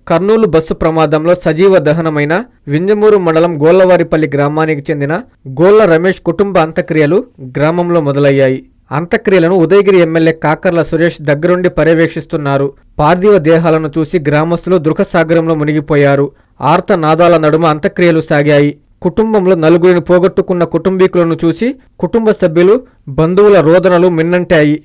Kurnool bus ప్రమాదంలో సజీవ దహనమైన వింజమూరు మండలం గోళ్లవారిపల్లి గ్రామానికి చెందిన గోళ్ల రమేష్ కుటుంబ అంత్యక్రియలు గ్రామంలో మొదలయ్యాయి. అంత్యక్రియలను ఉదయగిరి ఎమ్మెల్యే కాకర్ల సురేష్ దగ్గరుండి పర్యవేక్షిస్తున్నారు. పార్థివ దేహాలను చూసి గ్రామస్తులు దుఃఖసాగరంలో మునిగిపోయారు. ఆర్త నాదాల నడుమ అంత్యక్రియలు సాగాయి. కుటుంబంలో నలుగురిని పోగొట్టుకున్న కుటుంబీకులను చూసి కుటుంబ సభ్యులు, బంధువుల రోదనలు మిన్నంటాయి.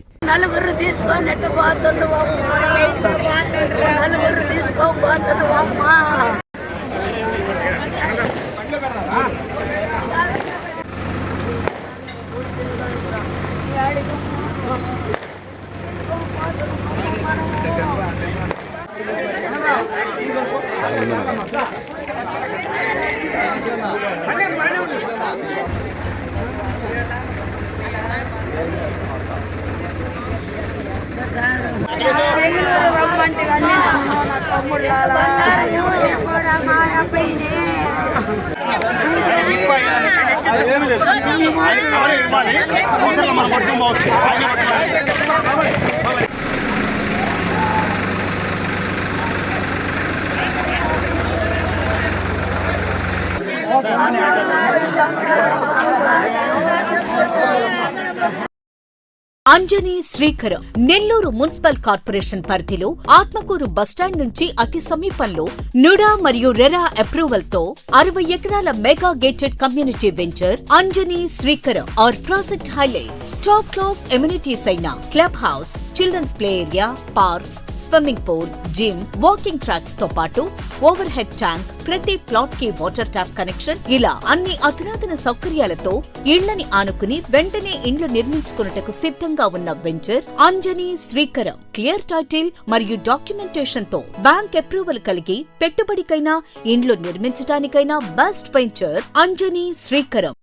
అంజనీ శ్రీకరం నెల్లూరు మున్సిపల్ కార్పొరేషన్ పరిధిలో ఆత్మకూరు బస్టాండ్ నుంచి అతి సమీపంలో నుడా మరియు రెరా అప్రూవల్ తో 60 ఎకరాల mega gated community venture Anjani Srikaram. Our project highlights top class amenities అయిన club house, childrens play area, parks, swimming pool, gym, walking tracks తో పాటు ఓవర్ హెడ్ ట్యాంక్, ప్రతి ప్లాట్ కి వాటర్ ట్యాప్ కనెక్షన్, ఇలా అన్ని అధునాతన సౌకర్యాలతో ఇళ్లని ఆనుకుని వెంటనే ఇండ్లు నిర్మించుకున్నటకు సిద్ధంగా ఉన్న venture Anjani Srikaram. Clear title మరియు డాక్యుమెంటేషన్ తో బ్యాంక్ అప్రూవల్ కలిగి పెట్టుబడికైనా ఇండ్లు నిర్మించడానికైనా బెస్ట్ వెంచర్ అంజనీ శ్రీకరం.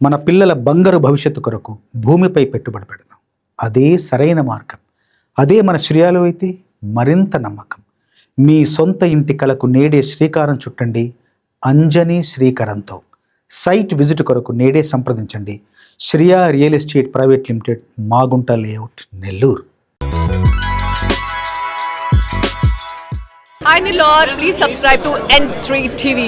మన పిల్లల బంగారు భవిష్యత్తు కొరకు భూమిపై పెట్టుబడి పెడదాం. అదే సరైన మార్గం. అదే మన శ్రేయాలు అయితే మరింత నమ్మకం. మీ సొంత ఇంటి కలకు నేడే శ్రీకారం చుట్టండి అంజనీ శ్రీకరంతో. సైట్ విజిట్ కొరకు నేడే సంప్రదించండి. Shriya real estate private limited, Magunta layout, Nellore. Hi Nilor, please subscribe to N3 TV.